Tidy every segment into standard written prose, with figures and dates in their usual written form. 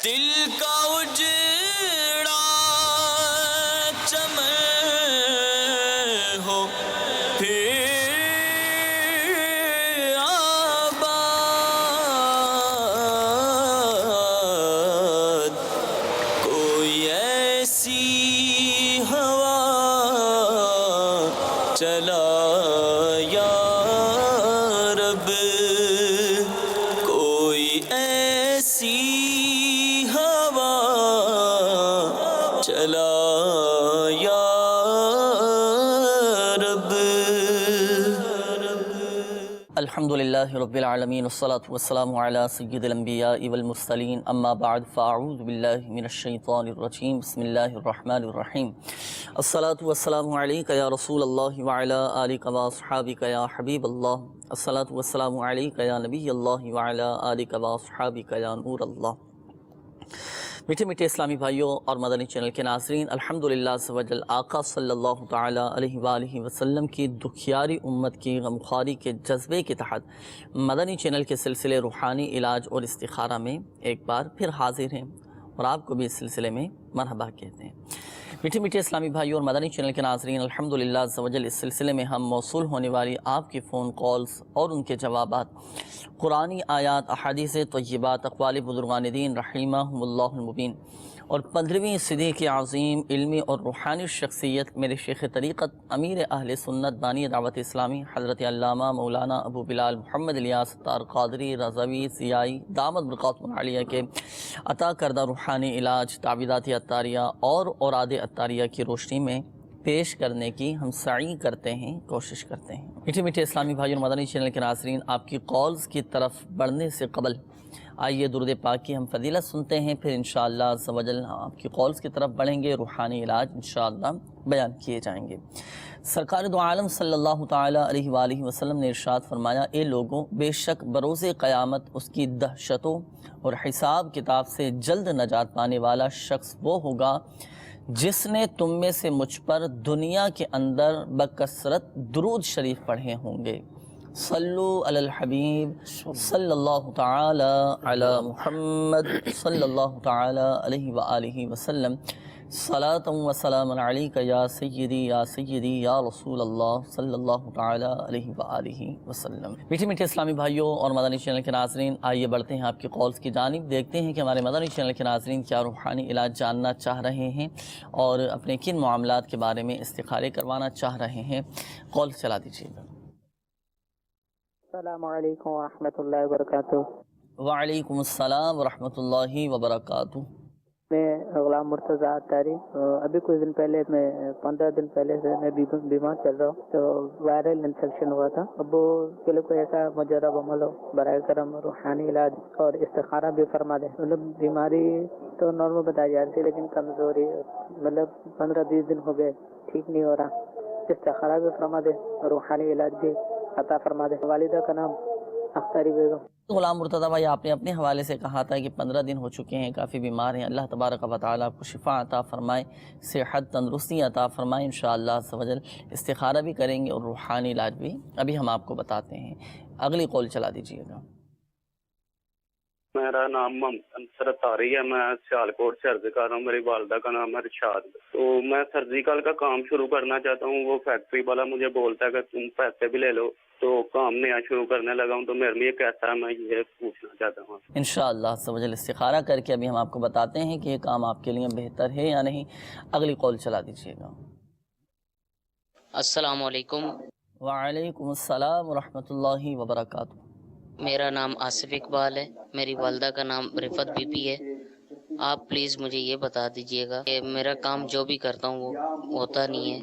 دل کا اجڑا چمن ہو پھر آباد، کوئی ایسی ہوا چلا یا رب، کوئی ایسی ہوا چلا یا رب۔ الحمدللہ رب العالمین والصلاة والسلام علی سید الانبیاء والمرسلین، اما بعد فاعوذ باللہ من الشیطان الرجیم، بسم اللہ الرحمن الرحیم۔ الصلاة والسلام علیک یا رسول اللہ وعلی آلک واصحابک یا حبیب اللہ، الصلاة والسلام علیک یا نبی اللہ وعلی آلک واصحابک یا نور اللہ۔ میٹھے میٹھے اسلامی بھائیوں اور مدنی چینل کے ناظرین، الحمدللہ عز و جل آقا صلی اللہ تعالی علیہ وآلہ وسلم کی دکھیاری امت کی غمخواری کے جذبے کے تحت مدنی چینل کے سلسلے روحانی علاج اور استخارہ میں ایک بار پھر حاضر ہیں اور آپ کو بھی اس سلسلے میں مرحبا کہتے ہیں۔ میٹھے میٹھے اسلامی بھائیوں اور مدنی چینل کے ناظرین، الحمدللہ عز و جل اس سلسلے میں ہم موصول ہونے والی آپ کی فون کالز اور ان کے جوابات، قرآنی آیات، احادیث طیبات، اقوال بزرگان دین رحمہم اللہ المبین اور 15ویں صدی کی عظیم علمی اور روحانی شخصیت میرے شیخ طریقت امیر اہل سنت بانی دعوت اسلامی حضرت علامہ مولانا ابو بلال محمد الیاس ستار قادری رضوی سیائی دامت برکاتہم العالیہ کے عطا کردہ روحانی علاج، تعویذات عطاریہ اور اوراد عطاریہ کی روشنی میں پیش کرنے کی ہم سعی کرتے ہیں، کوشش کرتے ہیں۔ میٹھے میٹھے اسلامی بھائیوں اور مدنی چینل کے ناظرین، آپ کی کالز کی طرف بڑھنے سے قبل آئیے درود پاک کی ہم فضیلت سنتے ہیں، پھر انشاءاللہ عز و جل آپ کی کالز کی طرف بڑھیں گے، روحانی علاج انشاءاللہ بیان کیے جائیں گے۔ سرکار دو عالم صلی اللہ تعالی علیہ وآلہ وسلم نے ارشاد فرمایا، اے لوگوں، بے شک بروز قیامت اس کی دہشتوں اور حساب کتاب سے جلد نجات پانے والا شخص وہ ہوگا جس نے تم میں سے مجھ پر دنیا کے اندر بکثرت درود شریف پڑھے ہوں گے۔ صلو علی الحبیب صلی اللہ تعالی علی محمد صلی اللہ تعالی علیہ وآلہ وسلم، صلاۃ و سلام علیک یا سیدی یا رسول اللہ صلی اللہ تعالی علیہ وآلہ وسلم۔ میٹھے میٹھے اسلامی بھائیوں اور مدنی چینل کے ناظرین، آئیے بڑھتے ہیں آپ کی کالز کی جانب، دیکھتے ہیں کہ ہمارے مدنی چینل کے ناظرین کیا روحانی علاج جاننا چاہ رہے ہیں اور اپنے کن معاملات کے بارے میں استخارے کروانا چاہ رہے ہیں۔ کال چلا دیجیے گا۔ السلام علیکم ورحمۃ اللہ وبرکاتہ۔ وعلیکم السلام ورحمۃ اللہ وبرکاتہ۔ میں غلام مرتضی عطاری، ابھی کچھ دن پہلے 15 دن پہلے سے میں بیمار چل رہا ہوں، تو وائرل انفیکشن ہوا تھا۔ اب وہ کے لیے کوئی ایسا مجرب عمل ہو برائے کرم روحانی علاج اور استخارہ بھی فرما دے۔ مطلب بیماری تو نارمل بتائی جا رہی تھی، لیکن کمزوری مطلب 15-20 دن ہو گئے ٹھیک نہیں ہو رہا۔ استخارہ بھی فرما دے، روحانی علاج بھی عطا فرما دے۔ والدہ کا نام اختری بیگم۔ غلام مرتضی بھائی، آپ نے اپنے حوالے سے کہا تھا کہ 15 دن ہو چکے ہیں، کافی بیمار ہیں، اللہ تبارک و تعالیٰ آپ کو شفا عطا فرمائے، صحت تندرستی عطا فرمائے، انشاءاللہ عز و جل استخارہ بھی کریں گے اور روحانی علاج بھی ابھی ہم آپ کو بتاتے ہیں۔ اگلی کال چلا دیجیے گا۔ میرا نام محمد انصر عطاری ہے، میں سیالکوٹ سے عرض کر رہا ہوں، میری والدہ کا نام ہے ارشاد۔ تو میں سرجیکل کا کام شروع کرنا چاہتا ہوں، وہ فیکٹری والا مجھے بولتا ہے کہ تم پیسے بھی لے لو، تو کام نیا شروع کرنے لگا ہوں، تو میرے لیے کیسا ہے، میں یہ پوچھنا چاہتا ہوں۔ انشاءاللہ عز و جل استخارہ کر کے ابھی ہم آپ کو بتاتے ہیں کہ یہ کام آپ کے لیے بہتر ہے یا نہیں۔ اگلی کال چلا دیجیے گا۔ السلام علیکم، وعلیکم السلام ورحمۃ اللہ وبرکاتہ۔ میرا نام آصف اقبال ہے، میری والدہ کا نام رفت بی بی ہے۔ آپ پلیز مجھے یہ بتا دیجئے گا کہ میرا کام جو بھی کرتا ہوں وہ ہوتا نہیں ہے۔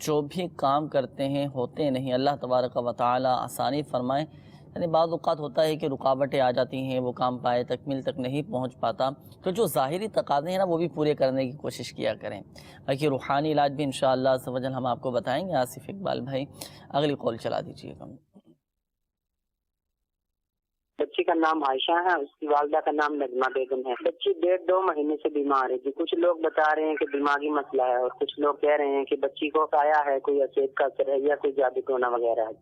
جو بھی کام کرتے ہیں ہوتے نہیں، اللہ تبارک و تعالی آسانی فرمائے۔ یعنی بعض اوقات ہوتا ہے کہ رکاوٹیں آ جاتی ہیں، وہ کام پائے تکمیل تک نہیں پہنچ پاتا، تو جو ظاہری تقاضے ہیں نا وہ بھی پورے کرنے کی کوشش کیا کریں۔ باقی روحانی علاج بھی انشاءاللہ عز و جل ہم آپ کو بتائیں گے۔ آصف اقبال بھائی، اگلی کال چلا دیجیے گا۔ بچی کا نام عائشہ ہے، اس کی والدہ کا نام نغمہ بیگم ہے۔ بچی 1.5-2 مہینے سے بیمار ہے جی۔ کچھ لوگ بتا رہے ہیں کہ دماغی مسئلہ ہے، اور کچھ لوگ کہہ رہے ہیں کہ بچی کو آیا ہے کوئی اچیت کا اثر ہے یا کوئی جادو ٹونا وغیرہ ہے۔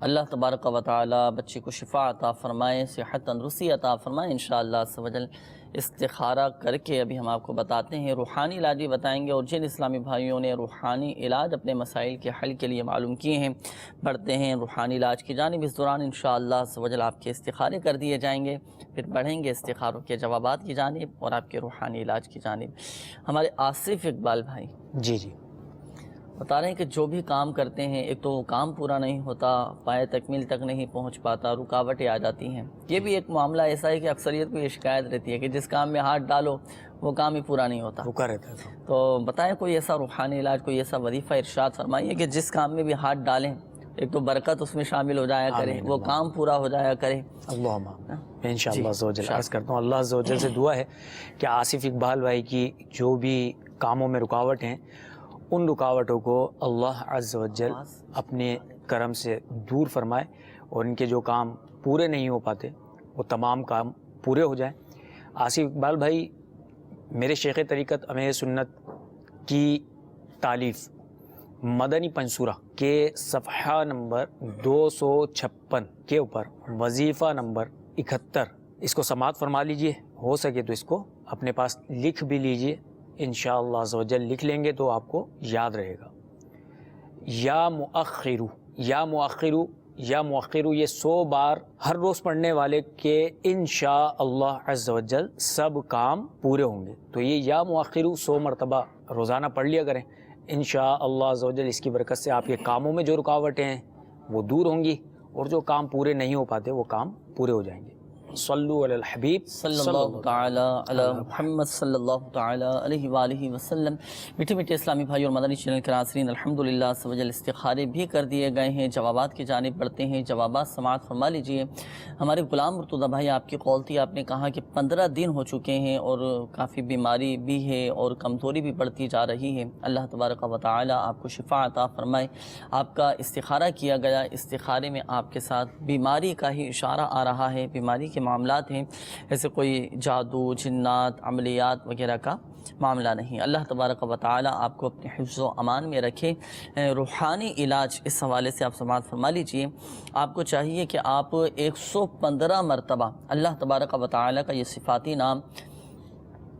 اللہ تبارک و تعالی بچے کو شفا عطا فرمائے، صحت تندرستی عطا فرمائے انشاءاللہ عز و جل۔ استخارہ کر کے ابھی ہم آپ کو بتاتے ہیں، روحانی علاج بھی بتائیں گے، اور جن اسلامی بھائیوں نے روحانی علاج اپنے مسائل کے حل کے لیے معلوم کیے ہیں، بڑھتے ہیں روحانی علاج کی جانب، اس دوران انشاءاللہ عز و جل آپ کے استخارے کر دیے جائیں گے، پھر بڑھیں گے استخاروں کے جوابات کی جانب اور آپ کے روحانی علاج کی جانب۔ ہمارے آصف اقبال بھائی جی جی بتا رہے ہیں کہ جو بھی کام کرتے ہیں، ایک تو وہ کام پورا نہیں ہوتا، پائے تکمیل تک نہیں پہنچ پاتا، رکاوٹیں آ جاتی ہیں۔ یہ بھی ایک معاملہ ایسا ہے کہ اکثریت کو یہ شکایت رہتی ہے کہ جس کام میں ہاتھ ڈالو وہ کام ہی پورا نہیں ہوتا، رکا رہتا ہے۔ تو بتائیں کوئی ایسا روحانی علاج، کوئی ایسا وظیفہ ارشاد فرمائیے کہ جس کام میں بھی ہاتھ ڈالیں ایک تو برکت اس میں شامل ہو جایا کرے، وہ کام پورا ہو جایا کرے۔ اللہم میں انشاءاللہ عز و جل عرض کرتا ہوں، اللہ عز و جل سے دعا ہے کہ آصف اقبال بھائی کی جو بھی کاموں میں رکاوٹ ہیں، ان رکاوٹوں کو اللہ عز و جل اپنے کرم سے دور فرمائے، اور ان کے جو کام پورے نہیں ہو پاتے وہ تمام کام پورے ہو جائیں۔ آصف اقبال بھائی میرے شیخ طریقت امیر سنت کی تالیف مدنی پنصورہ کے صفحہ نمبر 256 کے اوپر وظیفہ نمبر 71 اس کو سماعت فرما لیجئے، ہو سکے تو اس کو اپنے پاس لکھ بھی لیجئے، انشاءاللہ عز و جل لکھ لیں گے تو آپ کو یاد رہے گا۔ یا مؤخرو، یا مؤخرو، یا مؤخرو، یہ 100 بار ہر روز پڑھنے والے کے انشاءاللہ عز و جل سب کام پورے ہوں گے۔ تو یہ یا مؤخرو 100 مرتبہ روزانہ پڑھ لیا کریں، انشاءاللہ عز و جل اس کی برکت سے آپ کے کاموں میں جو رکاوٹیں ہیں وہ دور ہوں گی، اور جو کام پورے نہیں ہو پاتے وہ کام پورے ہو جائیں گے۔ صلو علی الحبیب صلی اللہ تعالی علی محمد صلی اللہ تعالی علیہ وآلہ وسلم۔ میٹھے میٹھے اسلامی بھائی اور مدنی چینل کے ناظرین، الحمدللہ عز و جل استخارے بھی کر دیے گئے ہیں، جوابات کی جانب بڑھتے ہیں، جوابات سماعت فرما لیجئے۔ ہمارے غلام مرتضیٰ بھائی آپ کی قول تھی، آپ نے کہا کہ 15 دن ہو چکے ہیں اور کافی بیماری بھی ہے اور کمزوری بھی بڑھتی جا رہی ہے، اللہ تبارک و تعالی آپ کو شفا عطا فرمائے۔ آپ کا استخارہ کیا گیا، استخارے میں آپ کے ساتھ بیماری کا ہی اشارہ آ رہا ہے، بیماری کے معاملات ہیں، ایسے کوئی جادو، جنات، عملیات وغیرہ کا معاملہ نہیں۔ اللہ تبارک و تعالی آپ کو اپنے حفظ و امان میں رکھے۔ روحانی علاج اس حوالے سے آپ سماعت فرما لیجئے۔ آپ کو چاہیے کہ آپ 115 مرتبہ اللہ تبارک و تعالی کا یہ صفاتی نام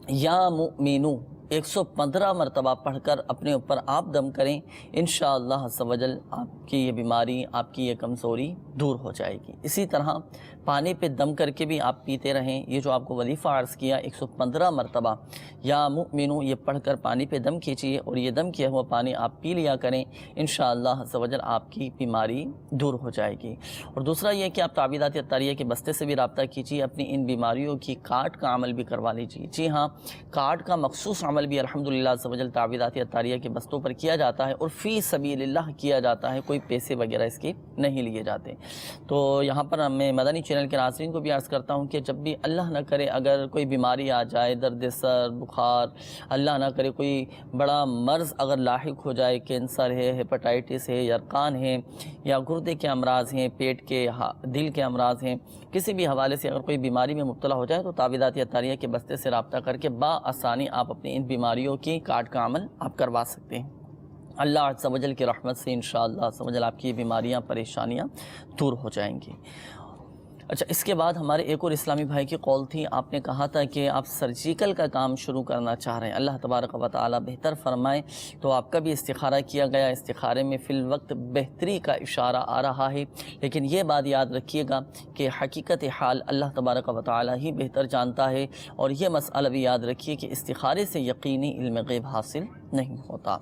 یا مؤمنو 115 مرتبہ پڑھ کر اپنے اوپر آپ دم کریں، انشاءاللہ عز و جل آپ کی یہ بیماری، آپ کی یہ کمزوری دور ہو جائے گی۔ اسی طرح پانی پہ دم کر کے بھی آپ پیتے رہیں۔ یہ جو آپ کو وظیفہ عرض کیا 115 مرتبہ یا مؤمنو، یہ پڑھ کر پانی پہ دم کیجیے اور یہ دم کیا ہوا پانی آپ پی لیا کریں، انشاءاللہ عز و جل آپ کی بیماری دور ہو جائے گی۔ اور دوسرا یہ کہ آپ تعویذات عطاریہ کے بستے سے بھی رابطہ کیجیے، اپنی ان بیماریوں کی کاٹ کا عمل بھی کروا لیجیے۔ جی ہاں، کاٹ کا مخصوص عمل بھی الحمدللہ عز و جل تعویذات عطاریہ کے بستوں پر کیا جاتا ہے، اور فی سبیل اللہ کیا جاتا ہے، کوئی پیسے وغیرہ اس کے نہیں لیے جاتے۔ تو یہاں پر میں مدنی چینل کے ناظرین کو بھی عرض کرتا ہوں کہ جب بھی اللہ نہ کرے اگر کوئی بیماری آ جائے، درد سر، بخار، اللہ نہ کرے کوئی بڑا مرض اگر لاحق ہو جائے، کینسر ہے، ہیپاٹائٹس ہے، یرقان ہے، یا گردے کے امراض ہیں، پیٹ کے، دل کے امراض ہیں، کسی بھی حوالے سے اگر کوئی بیماری میں مبتلا ہو جائے تو تعویذات عطاریہ کے بستے سے رابطہ کر کے بآسانی آپ اپنی ان بیماریوں کی کاٹ کا عمل آپ کروا سکتے ہیں۔ اللہ عز و جل کی رحمت سے انشاءاللہ عز و جل آپ کی بیماریاں، پریشانیاں دور ہو جائیں گی۔ اچھا، اس کے بعد ہمارے ایک اور اسلامی بھائی کی قول تھی، آپ نے کہا تھا کہ آپ سرجیکل کا کام شروع کرنا چاہ رہے ہیں، اللہ تبارک و تعالی بہتر فرمائے۔ تو آپ کا بھی استخارہ کیا گیا، استخارے میں فی الوقت بہتری کا اشارہ آ رہا ہے، لیکن یہ بات یاد رکھیے گا کہ حقیقت حال اللہ تبارک و تعالی ہی بہتر جانتا ہے، اور یہ مسئلہ بھی یاد رکھیے کہ استخارے سے یقینی علم غیب حاصل نہیں ہوتا۔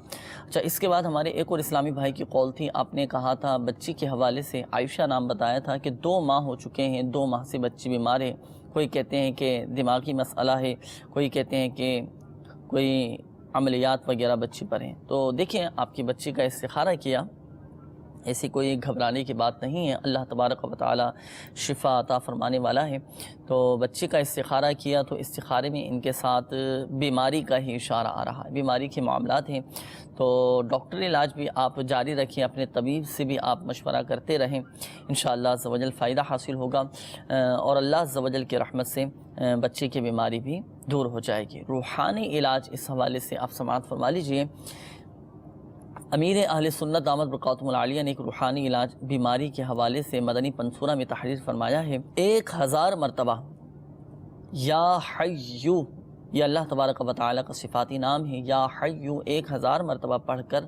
اچھا، اس کے بعد ہمارے ایک اور اسلامی بھائی کی قول تھی، آپ نے کہا تھا بچی کے حوالے سے، عائشہ نام بتایا تھا کہ 2 ماہ ہو چکے ہیں، 2 ماہ سے بچی بیمار ہے، کوئی کہتے ہیں کہ دماغی مسئلہ ہے، کوئی کہتے ہیں کہ کوئی عملیات وغیرہ بچی پر ہیں۔ تو دیکھیں، آپ کی بچی کا استخارہ کیا، ایسی کوئی گھبرانے کی بات نہیں ہے، اللہ تبارک و تعالی شفا عطا فرمانے والا ہے۔ تو بچی کا استخارہ کیا تو استخارے میں ان کے ساتھ بیماری کا ہی اشارہ آ رہا ہے، بیماری کے معاملات ہیں۔ تو ڈاکٹری علاج بھی آپ جاری رکھیں، اپنے طبیب سے بھی آپ مشورہ کرتے رہیں، انشاءاللہ عز و جل فائدہ حاصل ہوگا، اور اللہ عز و جل کی رحمت سے بچے کی بیماری بھی دور ہو جائے گی۔ روحانی علاج اس حوالے سے آپ سماعت فرما لیجئے۔ امیر اہل سنت دامت برکاتہم العالیہ نے ایک روحانی علاج بیماری کے حوالے سے مدنی پنصورہ میں تحریر فرمایا ہے 1000 مرتبہ یا حیو، یہ اللہ تبارک و تعالیٰ کا صفاتی نام ہے، یا حیو 1000 مرتبہ پڑھ کر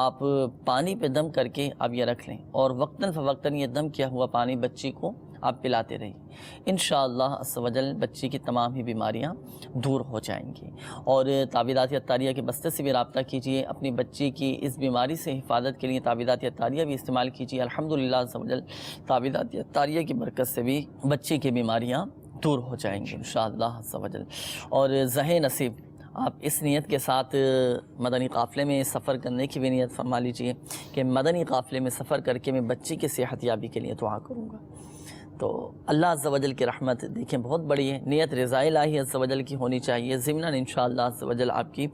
آپ پانی پہ دم کر کے آپ یہ رکھ لیں، اور وقتاً فوقتاً یہ دم کیا ہوا پانی بچی کو آپ پلاتے رہیں، انشاءاللہ عز و جل بچی کی تمام ہی بیماریاں دور ہو جائیں گی۔ اور تعویذات عطاریہ کے بستے سے بھی رابطہ کیجئے، اپنی بچی کی اس بیماری سے حفاظت کے لیے تعویذات عطاریہ بھی استعمال کیجئے، الحمدللہ عز و جل تعویذات عطاریہ کی برکت سے بھی بچی کی بیماریاں دور ہو جائیں گی انشاءاللہ عز و جل۔ اور زہ نصیب آپ اس نیت کے ساتھ مدنی قافلے میں سفر کرنے کی بھی نیت فرما لیجئے کہ مدنی قافلے میں سفر کر کے میں بچی کی صحت یابی کے لیے دعا کروں گا۔ تو اللہ عز و جل کی رحمت دیکھیں بہت بڑی ہے، نیت رضا الہی عز و جل کی ہونی چاہیے، ضمناً انشاءاللہ عز و جل آپ کی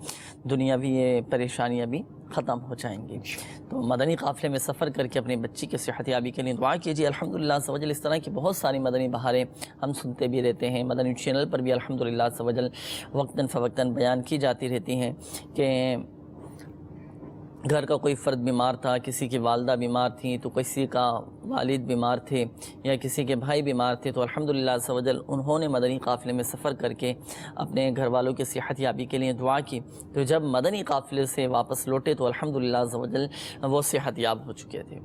دنیاوی پریشانیاں بھی ختم ہو جائیں گی۔ تو مدنی قافلے میں سفر کر کے اپنی بچی کی صحت یابی کے لیے دعا کیجیے۔ الحمدللہ عز و جل اس طرح کی بہت ساری مدنی بہاریں ہم سنتے بھی رہتے ہیں، مدنی چینل پر بھی الحمدللہ عز و جل وقتاً فوقتاً بیان کی جاتی رہتی ہیں کہ گھر کا کوئی فرد بیمار تھا، کسی کی والدہ بیمار تھیں تو کسی کا والد بیمار تھے یا کسی کے بھائی بیمار تھے، تو الحمدللہ عز و جل انہوں نے مدنی قافلے میں سفر کر کے اپنے گھر والوں کی صحت یابی کے لیے دعا کی، تو جب مدنی قافلے سے واپس لوٹے تو الحمدللہ عز و جل وہ صحت یاب ہو چکے تھے۔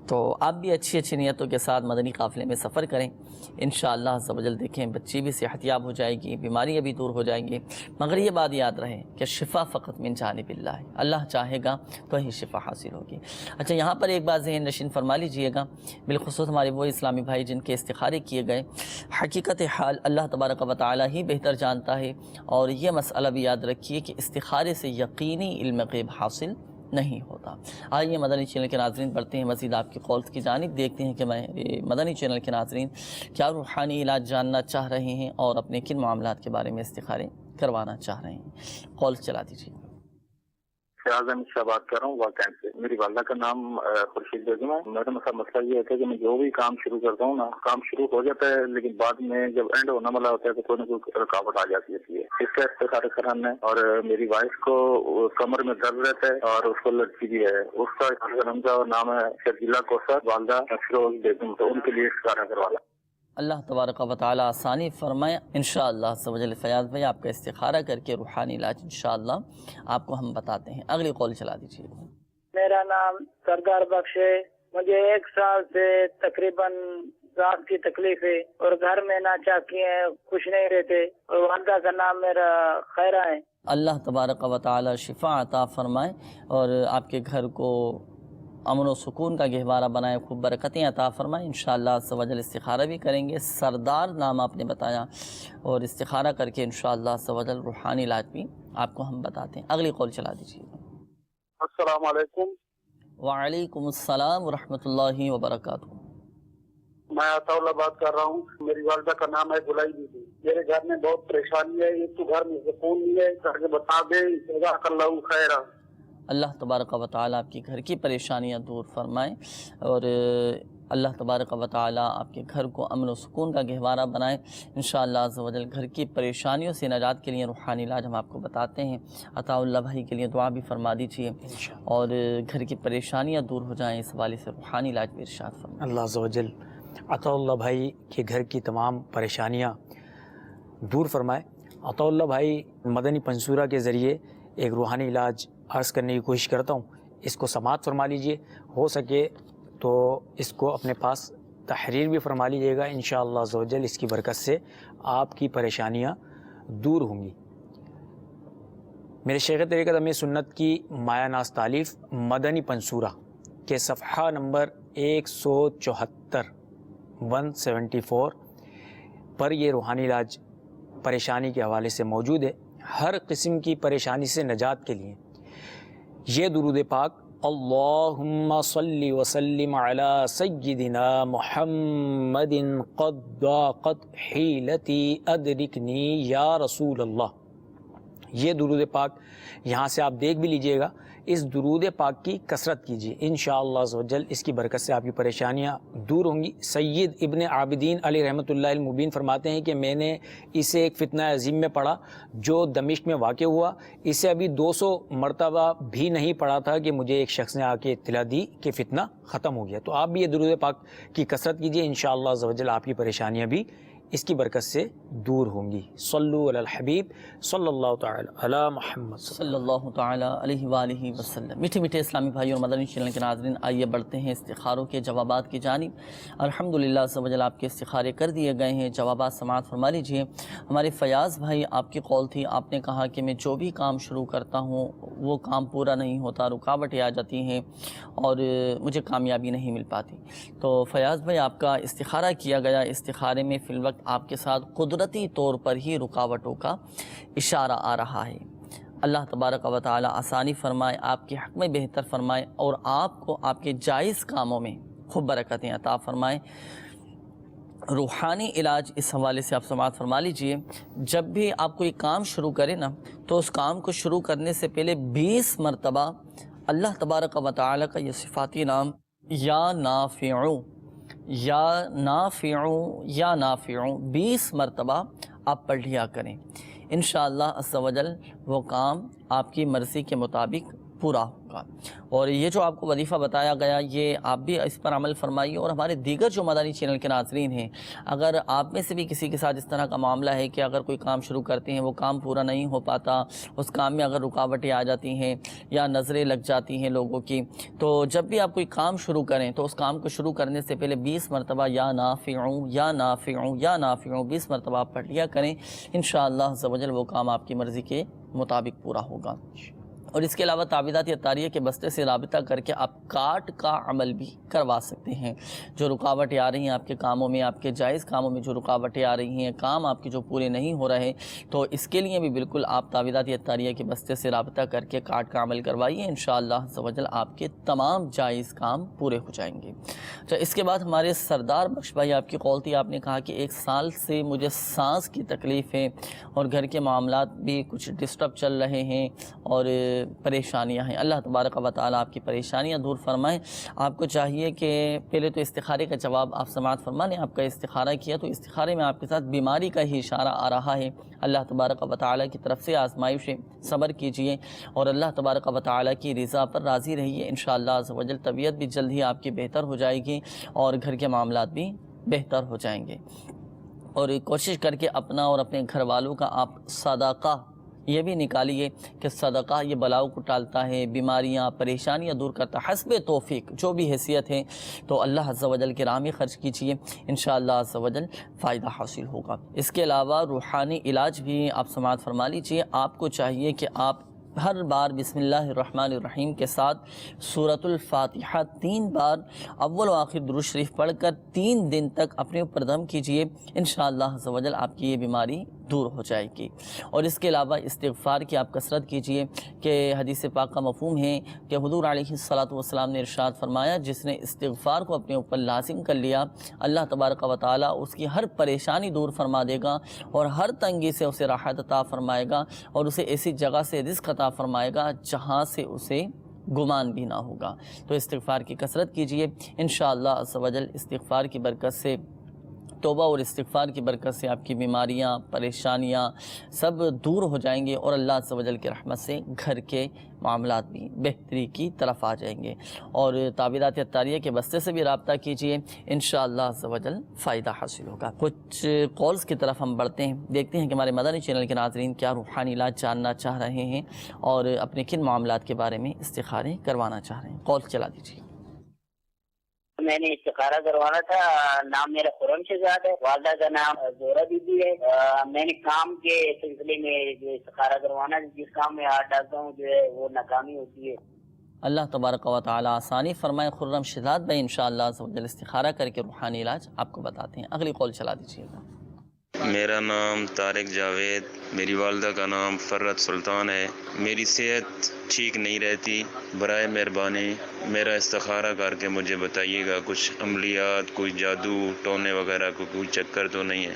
تو آپ بھی اچھی اچھی نیتوں کے ساتھ مدنی قافلے میں سفر کریں، انشاءاللہ عز و جل دیکھیں بچی بھی صحت یاب ہو جائے گی، بیماریاں بھی دور ہو جائیں گی، مگر یہ بات یاد رہے کہ شفا فقط من جانب اللہ ہے، اللہ چاہے گا تو ہی شفا حاصل ہوگی۔ اچھا یہاں پر ایک بات ذہن نشین فرما لیجئے گا، بالخصوص ہمارے وہ اسلامی بھائی جن کے استخارے کیے گئے، حقیقت حال اللہ تبارک و تعالی ہی بہتر جانتا ہے، اور یہ مسئلہ بھی یاد رکھیے کہ استخارے سے یقینی علم غیب حاصل نہیں ہوتا۔ آئیے مدنی چینل کے ناظرین بڑھتے ہیں مزید آپ کی کالز کی جانب، دیکھتے ہیں کہ مدنی چینل کے ناظرین کیا روحانی علاج جاننا چاہ رہے ہیں اور اپنے کن معاملات کے بارے میں استخارے کروانا چاہ رہے ہیں۔ کالز چلا دیجیے۔ فیاض احمد شاہ بات کر رہا ہوں واقع سے۔ میری والدہ کا نام خورشید بیگم ہے۔ میرا مسئلہ یہ ہے کہ میں جو بھی کام شروع کرتا ہوں نا، کام شروع ہو جاتا ہے لیکن بعد میں جب اینڈ ہونے والا ہوتا ہے تو کوئی نہ کوئی رکاوٹ آ جاتی ہے۔ اس کا استخارہ کرانا ہے، اور میری وائف کو کمر میں درد رہتا ہے اور اس کو لڑکی بھی ہے، اس کا نام ہے شرجیلا کوثر، والدہ فیروز بیگم، تو ان کے لیے استخارہ کروانا۔ اللہ تبارک و تعالی آسانی فرمائے انشاءاللہ عز و جل۔ فیاض بھائی آپ کا استخارہ کر کے روحانی علاج انشاءاللہ آپ کو ہم بتاتے ہیں۔ اگلی کال چلا دیجیے۔ میرا نام سردار بخش ہے، مجھے 1 سال سے تقریباً رات کی تکلیف ہے اور گھر میں ناچاکی ہیں، خوش نہیں رہتے، اور والدہ کا نام میرا خیرہ ہے۔ اللہ تبارک و تعالی شفا عطا فرمائے اور آپ کے گھر کو امن و سکون کا گہوارہ بنائے، خوب برکتیں عطا فرمائے انشاءاللہ عز و جل۔ استخارہ بھی کریں گے، سردار نام آپ نے بتایا، اور استخارہ کر کے انشاءاللہ عز و جل روحانی علاج بھی آپ کو ہم بتاتے ہیں۔ اگلی کال چلا دیجیے۔ السلام علیکم۔ وعلیکم السلام ورحمۃ اللہ وبرکاتہ۔ میں عطا اللہ بات کر رہا ہوں۔ میری والدہ کا نام ہے گلائی بی۔ میرے گھر میں بہت پریشانی ہے، ایک تو گھر میں سکون نہیں ہے، گھر کے بتا دیں جزاک اللہ خیرہ۔ اللہ تبارک و تعالیٰ آپ کی گھر کی پریشانیاں دور فرمائیں، اور اللہ تبارک و تعالیٰ آپ کے گھر کو امن و سکون کا گہوارہ بنائیں انشاءاللہ عز و جل۔ گھر کی پریشانیوں سے نجات کے لیے روحانی علاج ہم آپ کو بتاتے ہیں۔ عطا اللہ بھائی کے لیے دعا بھی فرما دیجیے، اور گھر کی پریشانیاں دور ہو جائیں، اس حوالے سے روحانی علاج بھی ارشاد فرمائیں۔ اللہ عز و جل عطا اللہ بھائی کے گھر کی تمام پریشانیاں دور فرمائے۔ عطا اللہ بھائی مدنی پنصورہ کے ذریعے ایک روحانی علاج عرض کرنے کی کوشش کرتا ہوں، اس کو سماعت فرما لیجئے، ہو سکے تو اس کو اپنے پاس تحریر بھی فرما لیجئے گا، انشاءاللہ عز و جل اس کی برکت سے آپ کی پریشانیاں دور ہوں گی۔ میرے شیخ طریقت امیر سنت کی مایہ ناز تالیف مدنی پنصورہ کے صفحہ نمبر 174 174 پر یہ روحانی علاج پریشانی کے حوالے سے موجود ہے۔ ہر قسم کی پریشانی سے نجات کے لیے یہ درود پاک اللہم صلی وسلم علی سیدنا محمد قد ضاقت حیلتی ادرکنی یا رسول اللہ، یہ درود پاک یہاں سے آپ دیکھ بھی لیجئے گا، اس درود پاک کی کثرت کیجیے، انشاءاللہ عز و جل اس کی برکت سے آپ کی پریشانیاں دور ہوں گی۔ سید ابن عابدین علی رحمۃ اللہ المبین فرماتے ہیں کہ میں نے اسے ایک فتنہ عظیم میں پڑھا جو دمشق میں واقع ہوا، اسے ابھی 200 مرتبہ بھی نہیں پڑھا تھا کہ مجھے ایک شخص نے آ کے اطلاع دی کہ فتنہ ختم ہو گیا۔ تو آپ بھی یہ درود پاک کی کثرت کیجیے، انشاءاللہ عز و جل آپ کی پریشانیاں بھی اس کی برکت سے دور ہوں گی۔ صلو علی الحبیب صلی اللہ تعالی علی محمد صلی اللہ تعالی علیہ وآلہ وسلم۔ میٹھے میٹھے اسلامی بھائی اور مدنی چینل کے ناظرین، آئیے بڑھتے ہیں استخاروں کے جوابات کی جانب۔ الحمدللہ عز و جل آپ کے استخارے کر دیے گئے ہیں، جوابات سماعت فرما لیجئے۔ ہمارے فیاض بھائی، آپ کی قول تھی، آپ نے کہا کہ میں جو بھی کام شروع کرتا ہوں وہ کام پورا نہیں ہوتا، رکاوٹیں آ جاتی ہیں اور مجھے کامیابی نہیں مل پاتی۔ تو فیاض بھائی، آپ کا استخارہ کیا گیا، استخارے میں فی الوقت آپ کے ساتھ قدرتی طور پر ہی رکاوٹوں کا اشارہ آ رہا ہے۔ اللہ تبارک و تعالی آسانی فرمائے، آپ کے حق میں بہتر فرمائے اور آپ کو آپ کے جائز کاموں میں خوب برکتیں عطا فرمائے۔ روحانی علاج اس حوالے سے آپ سماعت فرما لیجئے، جب بھی آپ کوئی کام شروع کریں نا تو اس کام کو شروع کرنے سے پہلے 20 مرتبہ اللہ تبارک و تعالی کا یہ صفاتی نام یا نافعو یا نافعو یا نافعو 20 مرتبہ آپ پڑھ لیا کریں، انشاءاللہ عز و جل وہ کام آپ کی مرضی کے مطابق پورا ہوگا۔ اور یہ جو آپ کو وظیفہ بتایا گیا، یہ آپ بھی اس پر عمل فرمائیے، اور ہمارے دیگر جو مدنی چینل کے ناظرین ہیں، اگر آپ میں سے بھی کسی کے ساتھ اس طرح کا معاملہ ہے کہ اگر کوئی کام شروع کرتے ہیں وہ کام پورا نہیں ہو پاتا، اس کام میں اگر رکاوٹیں آ جاتی ہیں یا نظریں لگ جاتی ہیں لوگوں کی، تو جب بھی آپ کوئی کام شروع کریں تو اس کام کو شروع کرنے سے پہلے 20 مرتبہ یا نافعو یا نافعو یا نافعو 20 مرتبہ آپ پڑھ لیا کریں، انشاءاللہ عز و جل وہ کام آپ کی مرضی کے مطابق پورا ہوگا۔ اور اس کے علاوہ تعویذات عطاریہ کے بستے سے رابطہ کر کے آپ کاٹ کا عمل بھی کروا سکتے ہیں۔ جو رکاوٹیں آ رہی ہیں آپ کے کاموں میں، آپ کے جائز کاموں میں جو رکاوٹیں آ رہی ہیں، کام آپ کے جو پورے نہیں ہو رہے، تو اس کے لیے بھی بالکل آپ تعویذات عطاریہ کے بستے سے رابطہ کر کے کاٹ کا عمل کروائیے، انشاءاللہ عز و جل آپ کے تمام جائز کام پورے ہو جائیں گے۔ تو اس کے بعد ہمارے سردار بخش بھائی، آپ کی قول تھی، آپ نے کہا کہ 1 سال سے مجھے سانس کی تکلیف ہے اور گھر کے معاملات بھی کچھ ڈسٹرب چل رہے ہیں اور پریشانیاں ہیں۔ اللہ تبارک و تعالیٰ آپ کی پریشانیاں دور فرمائیں۔ آپ کو چاہیے کہ پہلے تو استخارے کا جواب آپ سماعت فرما لیں۔ آپ کا استخارہ کیا تو استخارے میں آپ کے ساتھ بیماری کا ہی اشارہ آ رہا ہے۔ اللہ تبارک و تعالیٰ کی طرف سے آزمائش ہے، صبر کیجئے اور اللہ تبارک و تعالیٰ کی رضا پر راضی رہیے، انشاءاللہ عز و جل طبیعت بھی جلد ہی آپ کی بہتر ہو جائے گی اور گھر کے معاملات بھی بہتر ہو جائیں گے۔ اور کوشش کر کے اپنا اور اپنے گھر والوں کا آپ صدقہ یہ بھی نکالیے کہ صدقہ یہ بلاؤں کو ٹالتا ہے، بیماریاں پریشانیاں دور کرتا ہے۔ حسب توفیق جو بھی حیثیت ہے تو اللہ عز و جل کی راہ میں خرچ کیجیے، انشاءاللہ عز و جل فائدہ حاصل ہوگا۔ اس کے علاوہ روحانی علاج بھی آپ سماعت فرما لیجیے۔ آپ کو چاہیے کہ آپ ہر بار بسم اللہ الرحمن الرحیم کے ساتھ سورۃ الفاتحہ 3 بار اول و آخر درود شریف پڑھ کر 3 دن تک اپنے اوپر دم کیجئے، انشاءاللہ عز و جل آپ کی یہ بیماری دور ہو جائے گی۔ اور اس کے علاوہ استغفار کی آپ کثرت کیجئے کہ حدیث پاک کا مفہوم ہے کہ حضور علیہ الصلاۃ والسلام نے ارشاد فرمایا، جس نے استغفار کو اپنے اوپر لازم کر لیا، اللہ تبارک و تعالیٰ اس کی ہر پریشانی دور فرما دے گا اور ہر تنگی سے اسے راحت عطا فرمائے گا اور اسے ایسی جگہ سے رزق عطا فرمائے گا جہاں سے اسے گمان بھی نہ ہوگا۔ تو استغفار کی کثرت کیجئے، انشاءاللہ عز و جل استغفار کی برکت سے، توبہ اور استغفار کی برکت سے آپ کی بیماریاں پریشانیاں سب دور ہو جائیں گے اور اللہ عز و جل کی رحمت سے گھر کے معاملات بھی بہتری کی طرف آ جائیں گے۔ اور تعویذات عطاریہ کے بستے سے بھی رابطہ کیجئے، انشاءاللہ عز و جل فائدہ حاصل ہوگا۔ کچھ کالز کی طرف ہم بڑھتے ہیں، دیکھتے ہیں کہ ہمارے مدنی چینل کے ناظرین کیا روحانی علاج جاننا چاہ رہے ہیں اور اپنے کن معاملات کے بارے میں استخارے کروانا چاہ رہے ہیں۔ کال چلا دیجیے۔ میں نے استخارہ کروانا تھا، نام میرا خرم شہزاد ہے، والدہ کا نام زہرہ بی بی ہے۔ میں نے کام کے سلسلے میں جو استخارہ کروانا، جس کام میں ہاتھ ڈالتا ہوں جو ہے وہ ناکامی ہوتی ہے۔ اللہ تبارک و تعالیٰ آسانی فرمائے۔ خرم شہزاد بھائی انشاءاللہ عز و جل استخارہ کر کے روحانی علاج آپ کو بتاتے ہیں۔ اگلی کال چلا دیجیے گا۔ میرا نام طارق جاوید، میری والدہ کا نام فرت سلطان ہے۔ میری صحت ٹھیک نہیں رہتی، برائے مہربانی میرا استخارہ کر کے مجھے بتائیے گا، کچھ عملیات، کوئی جادو ٹونے وغیرہ کو کوئی چکر تو نہیں ہے؟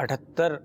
78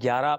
11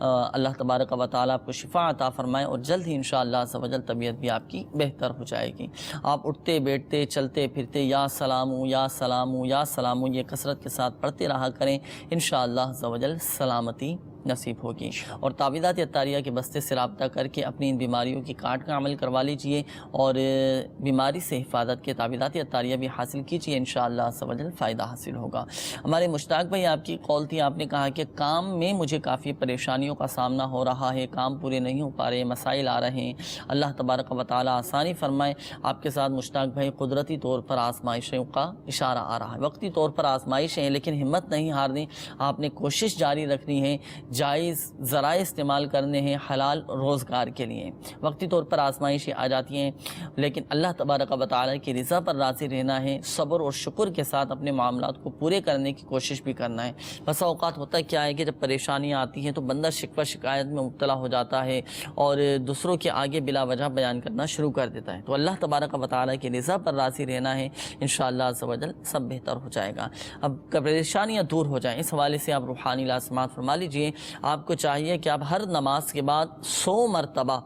اللہ تبارک و تعالیٰ آپ کو شفا عطا فرمائے اور جلد ہی انشاءاللہ عز و جل طبیعت بھی آپ کی بہتر ہو جائے گی۔ آپ اٹھتے بیٹھتے چلتے پھرتے یا سلامو یا سلامو یا سلامو یہ کثرت کے ساتھ پڑھتے رہا کریں، انشاءاللہ عز و جل سلامتی نصیب ہوگی۔ اور تعویذات اطاریہ کے بستے سے رابطہ کر کے اپنی ان بیماریوں کی کاٹ کا عمل کروا لیجئے اور بیماری سے حفاظت کے تعویذات اطاریہ بھی حاصل کیجئے، انشاءاللہ عز و جل فائدہ حاصل ہوگا۔ ہمارے مشتاق بھائی آپ کی قول تھی، آپ نے کہا کہ کام میں مجھے کافی پریشانیوں کا سامنا ہو رہا ہے، کام پورے نہیں ہو پا رہے، مسائل آ رہے ہیں، اللہ تبارک و تعالیٰ آسانی فرمائے۔ آپ کے ساتھ مشتاق بھائی قدرتی طور پر آزمائشوں کا اشارہ آ رہا ہے، وقتی طور پر آزمائشیں ہیں لیکن ہمت نہیں ہارنی، آپ نے کوشش جاری رکھنی ہے، جائز ذرائع استعمال کرنے ہیں حلال روزگار کے لیے۔ وقتی طور پر آزمائشیں آ جاتی ہیں لیکن اللہ تبارک و تعالیٰ کی رضا پر راضی رہنا ہے، صبر اور شکر کے ساتھ اپنے معاملات کو پورے کرنے کی کوشش بھی کرنا ہے۔ بس اوقات ہوتا کیا ہے کہ جب پریشانیاں آتی ہیں تو بندہ شکوہ شکایت میں مبتلا ہو جاتا ہے اور دوسروں کے آگے بلا وجہ بیان کرنا شروع کر دیتا ہے۔ تو اللہ تبارک و تعالیٰ کی رضا پر راضی رہنا ہے، انشاءاللہ عز و جل سب بہتر ہو جائے گا۔ اب پریشانیاں دور ہو جائیں، اس حوالے سے آپ روحانی لازمات فرما لیجئے۔ آپ کو چاہیے کہ آپ ہر نماز کے بعد 100 مرتبہ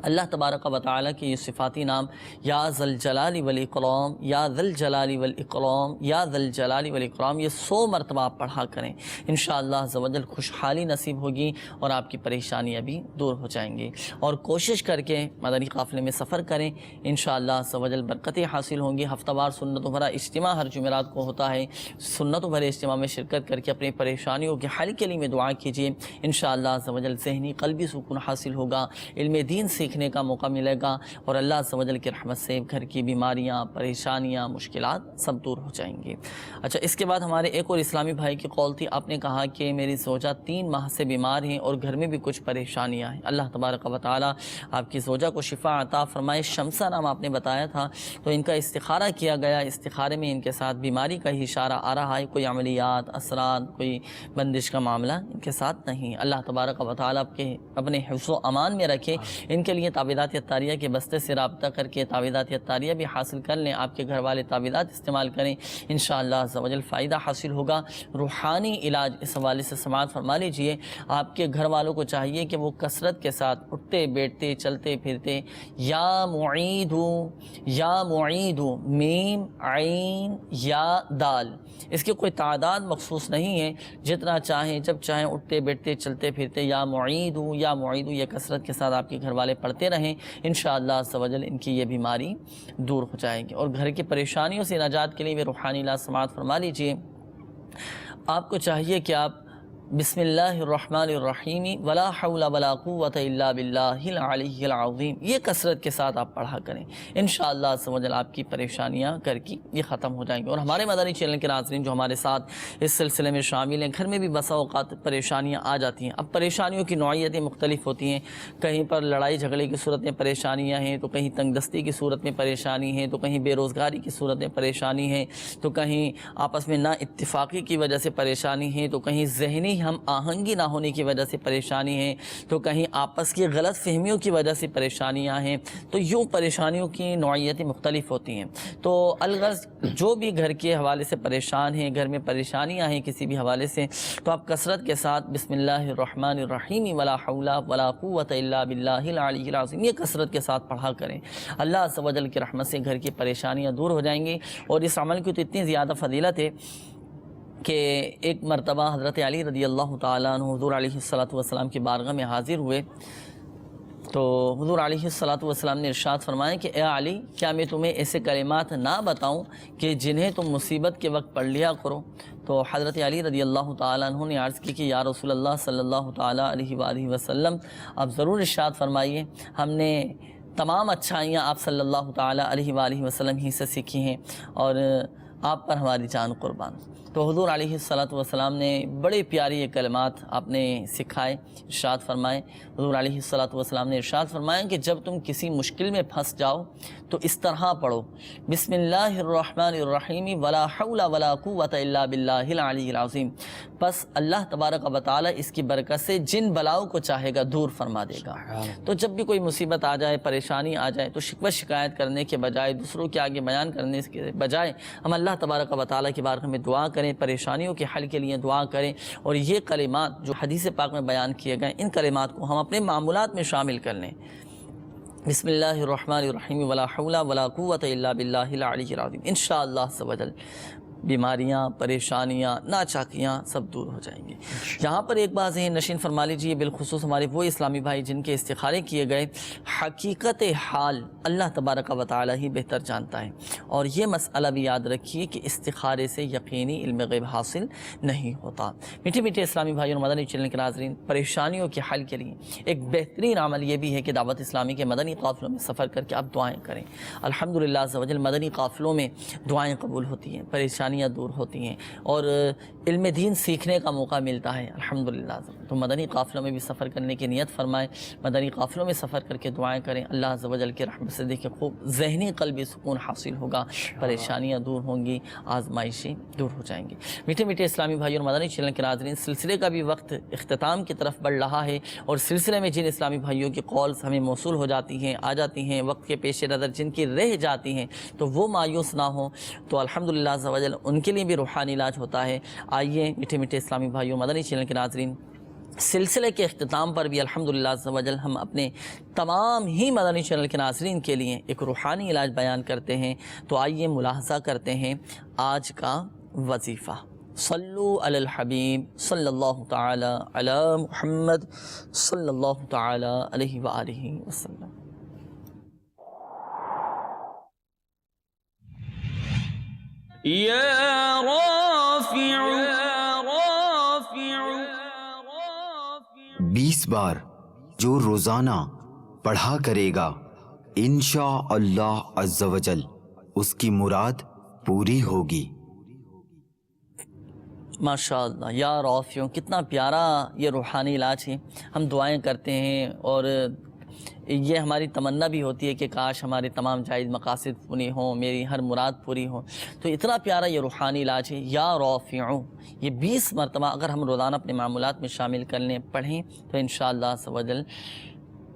اللہ تبارک و تعالیٰ کے یہ صفاتی نام یا ذی الجلال والاکرام، یا ذی الجلال والاکرام، یا ذی الجلال والاکرام، یہ 100 مرتبہ آپ پڑھا کریں، انشاءاللہ عز و جل خوشحالی نصیب ہوگی اور آپ کی پریشانیاں بھی دور ہو جائیں گی۔ اور کوشش کر کے مدنی قافلے میں سفر کریں، انشاءاللہ عز و جل برکتیں حاصل ہوں گی۔ ہفتہ وار سنت و بھرا اجتماع ہر جمعرات کو ہوتا ہے، سنت و بھرے اجتماع میں شرکت کر کے اپنی پریشانیوں کے حل کے لیے دعا کیجیے، انشاءاللہ عز و جل ذہنی قلبی سکون حاصل ہوگا، علم دین سیکھنے کا موقع ملے گا اور اللہ عز و جل کی رحمت سے گھر کی بیماریاں، پریشانیاں، مشکلات سب دور ہو جائیں گے۔ اچھا، اس کے بعد ہمارے ایک اور اسلامی بھائی کی قول تھی، آپ نے کہا کہ میری زوجہ 3 ماہ سے بیمار ہیں اور گھر میں بھی کچھ پریشانیاں ہیں، اللہ تبارک و تعالیٰ آپ کی زوجہ کو شفا عطا فرمائے۔ شمسہ نام آپ نے بتایا تھا تو ان کا استخارہ کیا گیا، استخارے میں ان کے ساتھ بیماری کا ہی اشارہ آ رہا ہے، کوئی عملیات، اثرات، کوئی بندش کا معاملہ ان کے ساتھ نہیں۔ اللہ تبارک و تعالیٰ آپ کے اپنے حفظ و امان میں رکھے۔ ان کے لیے تعویذات اطاریہ کے بستے سے رابطہ کر کے تعویذات اطاریہ بھی حاصل کر لیں، آپ کے گھر والے تعویذات استعمال کریں، انشاءاللہ عز و جل فائدہ حاصل ہوگا۔ روحانی علاج اس حوالے سے سماعت فرما لیجئے، آپ کے گھر والوں کو چاہیے کہ وہ کثرت کے ساتھ اٹھتے بیٹھتے چلتے پھرتے یا معیدو میم عین یا دال، اس کی کوئی تعداد مخصوص نہیں ہے، جتنا چاہیں جب چاہیں اٹھتے بیٹھتے چلتے پھرتے یا معیدو یہ کثرت کے ساتھ آپ کے گھر والے پڑھتے رہیں، انشاءاللہ عز و جل ان کی یہ بیماری دور ہو جائے گی۔ اور گھر کی پریشانیوں سے نجات کے لیے بھی روحانی لازمات فرما لیجئے۔ آپ کو چاہیے کہ آپ بسم اللہ الرحمن الرحیم ولا حول ولا قوت الا باللہ العلی العظیم یہ کثرت کے ساتھ آپ پڑھا کریں، انشاءاللہ عز و جل آپ کی پریشانیاں گھر کی یہ ختم ہو جائیں گی۔ اور ہمارے مدنی چینل کے ناظرین جو ہمارے ساتھ اس سلسلے میں شامل ہیں، گھر میں بھی بسا اوقات پریشانیاں آ جاتی ہیں۔ اب پریشانیوں کی نوعیتیں مختلف ہوتی ہیں، کہیں پر لڑائی جھگڑے کی صورت میں پریشانیاں ہیں، تو کہیں تنگ دستی کی صورت میں پریشانی ہے، تو کہیں بے روزگاری کی صورت میں پریشانی ہے، تو کہیں آپس میں نا اتفاقی کی وجہ سے پریشانی ہے، تو کہیں ذہنی ہم آہنگی نہ ہونے کی وجہ سے پریشانی ہے، تو کہیں آپس کی غلط فہمیوں کی وجہ سے پریشانیاں ہیں۔ تو یوں پریشانیوں کی نوعیتیں مختلف ہوتی ہیں۔ تو الغرض جو بھی گھر کے حوالے سے پریشان ہیں، گھر میں پریشانیاں ہیں کسی بھی حوالے سے، تو آپ کثرت کے ساتھ بسم اللہ الرحمن الرحیم ولا حول ولا قوت الا باللہ العلی العظیم یہ کثرت کے ساتھ پڑھا کریں، اللہ عز و جل کی رحمت سے گھر کی پریشانیاں دور ہو جائیں گی۔ اور اس عمل کی تو اتنی زیادہ فضیلت ہے کہ ایک مرتبہ حضرت علی رضی اللہ تعالیٰ عنہ حضور علیہ الصلوۃ کی بارگاہ میں حاضر ہوئے، تو حضور علیہ الصلوۃ نے ارشاد فرمایا کہ اے علی، کیا میں تمہیں ایسے کلمات نہ بتاؤں کہ جنہیں تم مصیبت کے وقت پڑھ لیا کرو؟ تو حضرت علی رضی اللہ تعالیٰ عنہ نے عرض کی کہ یا رسول اللہ صلی اللہ تعالیٰ علیہ وآلہ وسلم، آپ ضرور ارشاد فرمائیے، ہم نے تمام اچھائیاں آپ صلی اللہ تعالیٰ علیہ وآلہ وسلم ہی سے سیکھی ہیں اور آپ پر ہماری جان قربان۔ تو حضور علیہ الصلوۃ نے بڑے پیاری یہ کلمات آپ نے سکھائے، ارشاد فرمائے۔ حضور علیہ الصلوۃ نے ارشاد فرمایا کہ جب تم کسی مشکل میں پھنس جاؤ تو اس طرح پڑھو، بسم اللہ الرحمن الرحیم ولا حول ولا قوت الا باللہ العلی العظیم، بس اللہ تبارک و تعالی اس کی برکت سے جن بلاؤں کو چاہے گا دور فرما دے گا۔ تو جب بھی کوئی مصیبت آ جائے، پریشانی آ جائے، تو شکوہ شکایت کرنے کے بجائے، دوسروں کے آگے بیان کرنے کے بجائے ہم اللہ تبارک و تعالی کی بارگاہ میں دعا کریں کریں, پریشانیوں کے حل کے لیے دعا کریں, اور یہ کلمات جو حدیث پاک میں بیان کیے گئے ان کلمات کو ہم اپنے معمولات میں شامل کر لیں. بسم اللہ الرحمن الرحیم ولا حول ولا قوت الا باللہ العلی العظیم. انشاءاللہ عز و جل بیماریاں, پریشانیاں, ناچاکیاں سب دور ہو جائیں گے. یہاں پر ایک بات ذہن نشین فرما لیجیے, بالخصوص ہمارے وہ اسلامی بھائی جن کے استخارے کیے گئے, حقیقت حال اللہ تبارک و تعالی ہی بہتر جانتا ہے, اور یہ مسئلہ بھی یاد رکھیے کہ استخارے سے یقینی علم غیب حاصل نہیں ہوتا. میٹھے میٹھے اسلامی بھائی اور مدنی چینل کے ناظرین, پریشانیوں کے حل کے لیے ایک بہترین عمل یہ بھی ہے کہ دعوت اسلامی کے مدنی قافلوں میں سفر کر کے آپ دعائیں کریں. الحمدللہ عز و جل مدنی قافلوں میں دعائیں قبول ہوتی ہیں, پریشانیاں دور ہوتی ہیں, اور علم دین سیکھنے کا موقع ملتا ہے الحمدللہ. تو مدنی قافلوں میں بھی سفر کرنے کی نیت فرمائیں, مدنی قافلوں میں سفر کر کے دعائیں کریں. اللہ عز و جل کے رحمت سے دیکھیں خوب ذہنی قلبی سکون حاصل ہوگا, پریشانیاں دور ہوں گی, آزمائشیں دور ہو جائیں گی. میٹھے میٹھے اسلامی بھائی اور مدنی چینل کے ناظرین, سلسلے کا بھی وقت اختتام کی طرف بڑھ رہا ہے, اور سلسلے میں جن اسلامی بھائیوں کی کالز ہمیں موصول ہو جاتی ہیں, آ جاتی ہیں, وقت کے پیش نظر جن کی رہ جاتی ہیں, تو وہ مایوس نہ ہوں. تو الحمدللہ عز و جل ان کے لیے بھی روحانی علاج ہوتا ہے. آئیے میٹھے میٹھے اسلامی بھائیوں مدنی چینل کے ناظرین, سلسلے کے اختتام پر بھی الحمدللہ عز و جل ہم اپنے تمام ہی مدنی چینل کے ناظرین کے لیے ایک روحانی علاج بیان کرتے ہیں. تو آئیے ملاحظہ کرتے ہیں آج کا وظیفہ. صلو علی الحبیب صلی اللہ تعالی علی محمد صلی اللہ تعالی علیہ وآلہ وسلم. یا رافع 20 بار جو روزانہ پڑھا کرے گا انشاءاللہ عز و جل اس کی مراد پوری ہوگی. ماشاءاللہ یا رافعوں, کتنا پیارا یہ روحانی علاج ہے. ہم دعائیں کرتے ہیں اور یہ ہماری تمنا بھی ہوتی ہے کہ کاش ہمارے تمام جائز مقاصد پوری ہوں, میری ہر مراد پوری ہوں. تو اتنا پیارا یہ روحانی علاج ہے یا رافعوں. یہ 20 مرتبہ اگر ہم روزانہ اپنے معمولات میں شامل کر لیں, پڑھیں, تو انشاءاللہ عز و جل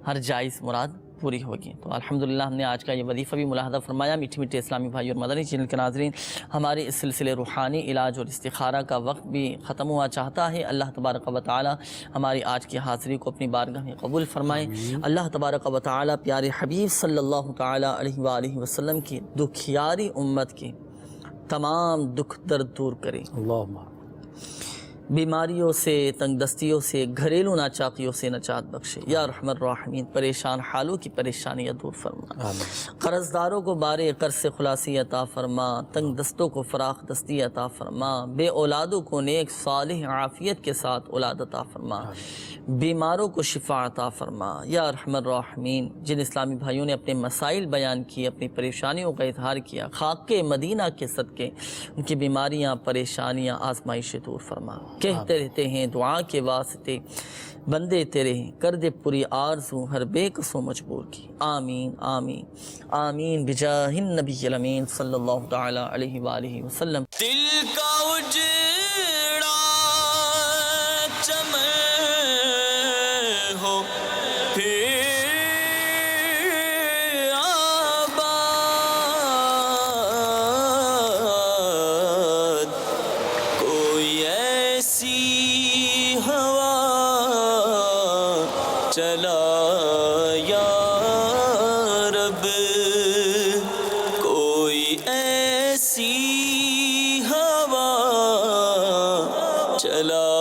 ہر جائز مراد پوری ہوگی. تو الحمدللہ ہم نے آج کا یہ وظیفہ بھی ملاحظہ فرمایا. میٹھے میٹھے اسلامی بھائی اور مدنی چینل کے ناظرین, ہمارے اس سلسلے روحانی علاج اور استخارہ کا وقت بھی ختم ہوا چاہتا ہے. اللہ تبارک و تعالی ہماری آج کی حاضری کو اپنی بارگاہ میں قبول فرمائے. اللہ تبارک و تعالی پیارے حبیب صلی اللہ تعالی علیہ وآلہ وسلم کی دکھیاری امت کے تمام دکھ درد دور کرے. اللہم بیماریوں سے, تنگ دستیوں سے, گھریلو ناچاقیوں سے نجات بخشے. یا رحم الراحمین, پریشان حالوں کی پریشانیاں دور فرما. قرض داروں کو بارے قرض سے خلاصی عطا فرما. تنگ دستوں کو فراخ دستی عطا فرما. بے اولادوں کو نیک صالح عافیت کے ساتھ اولاد عطا فرما. بیماروں کو شفا عطا فرما. یا رحم الراحمین, جن اسلامی بھائیوں نے اپنے مسائل بیان کیے, اپنی پریشانیوں کا اظہار کیا, خاک مدینہ کے صدقے ان کی بیماریاں, پریشانیاں, آزمائشیں دور فرما. کہتے رہتے ہیں دعا کے واسطے بندے تیرے ہیں, کر دے پوری آرزو ہر بے قصو مجبور کی. آمین آمین آمین بجاہ النبی الامین صلی اللہ تعالی علیہ وآلہ وسلم. دل کا اجڑا چمن ہو پھر چلا یا رب, کوئی ایسی ہوا چلا